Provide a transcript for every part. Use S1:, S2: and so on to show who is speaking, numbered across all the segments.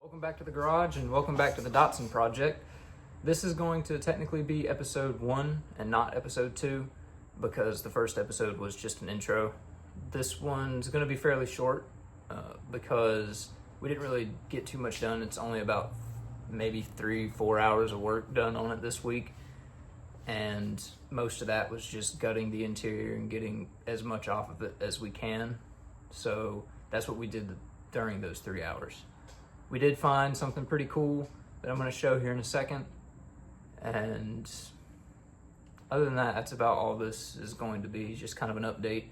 S1: Welcome back to the garage and welcome back to the Datsun Project. This is going to technically be episode 1 and not episode 2 because the first episode was just an intro. This one's going to be fairly short because we didn't really get too much done. It's only about maybe 3-4 hours of work done on it this week, and most of that was just gutting the interior and getting as much off of it as we can. So that's what we did during those 3 hours. We did find something pretty cool that I'm going to show here in a second. And other than that, that's about all this is going to be, just kind of an update.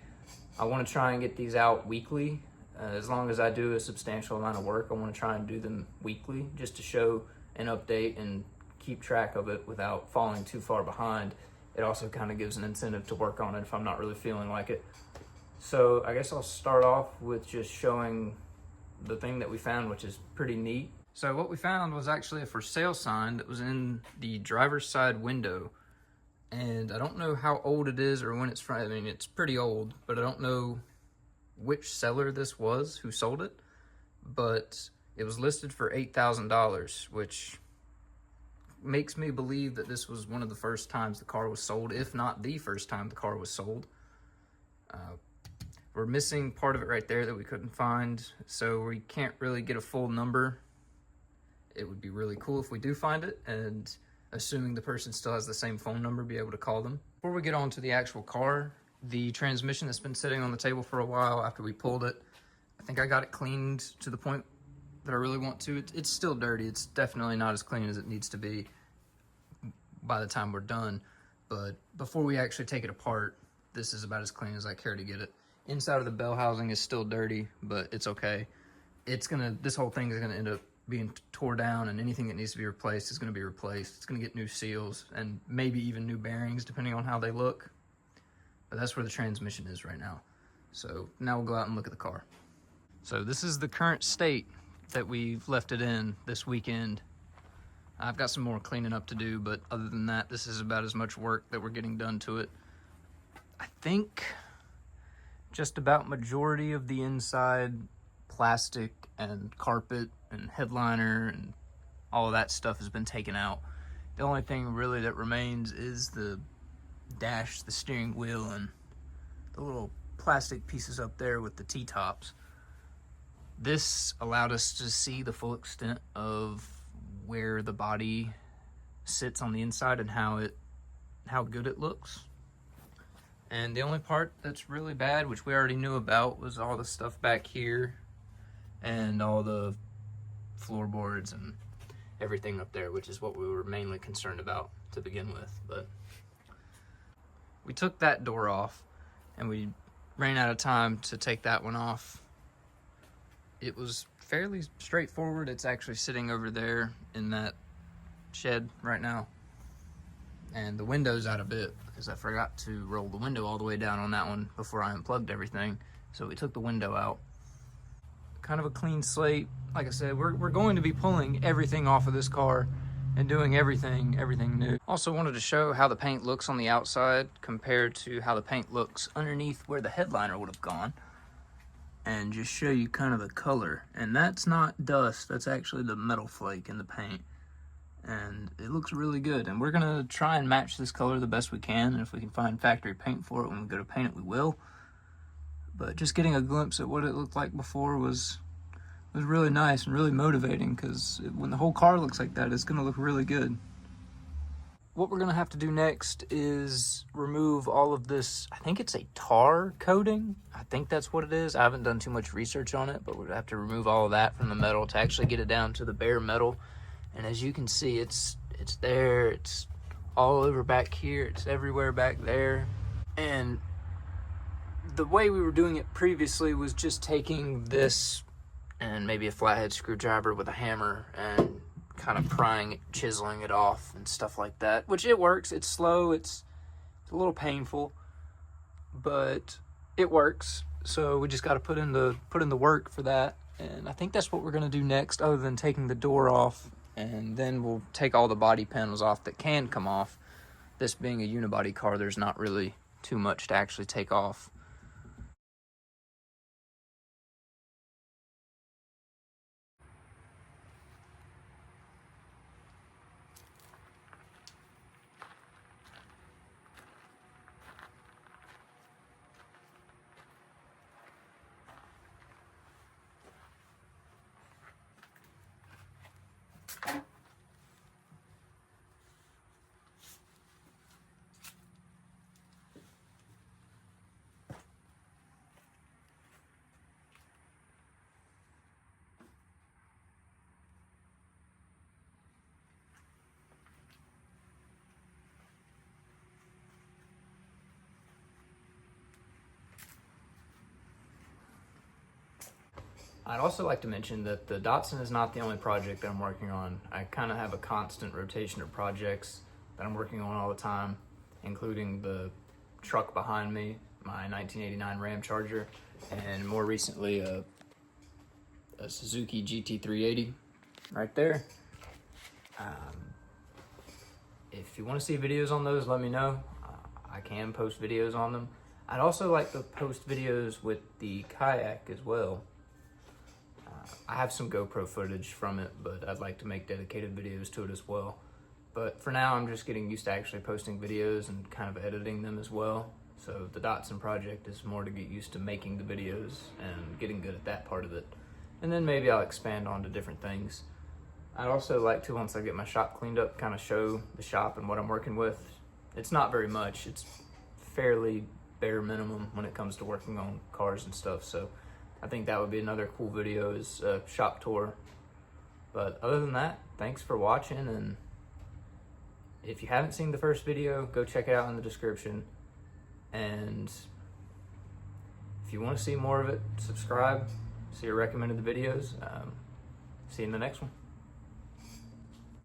S1: I want to try and get these out weekly. As long as I do a substantial amount of work, I want to try and do them weekly just to show an update and keep track of it without falling too far behind. It also kind of gives an incentive to work on it if I'm not really feeling like it. So I guess I'll start off with just showing the thing that we found, which is pretty neat. So what we found was actually a for sale sign that was in the driver's side window. And I don't know how old it is or when it's from. I mean, it's pretty old, but I don't know which seller this was who sold it. But it was listed for $8,000, which makes me believe that this was one of the first times the car was sold, if not the first time the car was sold. We're missing part of it right there that we couldn't find, so we can't really get a full number. It would be really cool if we do find it, and assuming the person still has the same phone number, be able to call them. Before we get on to the actual car, the transmission that's been sitting on the table for a while after we pulled it, I think I got it cleaned to the point that I really want to. It's still dirty. It's definitely not as clean as it needs to be by the time we're done, but before we actually take it apart, this is about as clean as I care to get it. Inside of the bell housing is still dirty, but it's okay. This whole thing is gonna end up being tore down, and anything that needs to be replaced is gonna be replaced. It's gonna get new seals and maybe even new bearings depending on how they look. But that's where the transmission is right now. So now we'll go out and look at the car. So this is the current state that we've left it in this weekend. I've got some more cleaning up to do, but other than that, this is about as much work that we're getting done to it. I think just about majority of the inside plastic and carpet and headliner and all of that stuff has been taken out. The only thing really that remains is the dash, the steering wheel, and the little plastic pieces up there with the T-tops. This allowed us to see the full extent of where the body sits on the inside and how good it looks. And the only part that's really bad, which we already knew about, was all the stuff back here and all the floorboards and everything up there, which is what we were mainly concerned about to begin with. But we took that door off and we ran out of time to take that one off. It was fairly straightforward. It's actually sitting over there in that shed right now. And the window's out a bit because I forgot to roll the window all the way down on that one before I unplugged everything. So we took the window out. Kind of a clean slate. Like I said, we're going to be pulling everything off of this car and doing everything new. Also wanted to show how the paint looks on the outside compared to how the paint looks underneath where the headliner would have gone. And just show you kind of the color. And that's not dust, that's actually the metal flake in the paint. And it looks really good, and we're gonna try and match this color the best we can, and if we can find factory paint for it when we go to paint it, we will. But just getting a glimpse at what it looked like before was really nice and really motivating, because when the whole car looks like that, it's gonna look really good. What we're gonna have to do next is remove all of this, I think it's a tar coating. I think that's what it is. I haven't done too much research on it, but we're gonna have to remove all of that from the metal to actually get it down to the bare metal. And as you can see, it's there, it's all over back here, it's everywhere back there. And the way we were doing it previously was just taking this and maybe a flathead screwdriver with a hammer and kind of prying it, chiseling it off and stuff like that, which it works. It's slow, it's a little painful, but it works. So we just got to put in the work for that. And I think that's what we're going to do next, other than taking the door off. And then we'll take all the body panels off that can come off. This being a unibody car, there's not really too much to actually take off. I'd also like to mention that the Datsun is not the only project that I'm working on. I kind of have a constant rotation of projects that I'm working on all the time, including the truck behind me, my 1989 Ram Charger, and more recently a Suzuki GT380 right there. If you want to see videos on those, let me know. I can post videos on them. I'd also like to post videos with the kayak as well. I have some GoPro footage from it, but I'd like to make dedicated videos to it as well. But for now, I'm just getting used to actually posting videos and kind of editing them as well. So the Datsun project is more to get used to making the videos and getting good at that part of it. And then maybe I'll expand on to different things. I'd also like to, once I get my shop cleaned up, kind of show the shop and what I'm working with. It's not very much. It's fairly bare minimum when it comes to working on cars and stuff. So I think that would be another cool video, is a shop tour. But other than that, thanks for watching, and if you haven't seen the first video, go check it out in the description. And if you want to see more of it, subscribe, see your recommended videos. See you in the next one.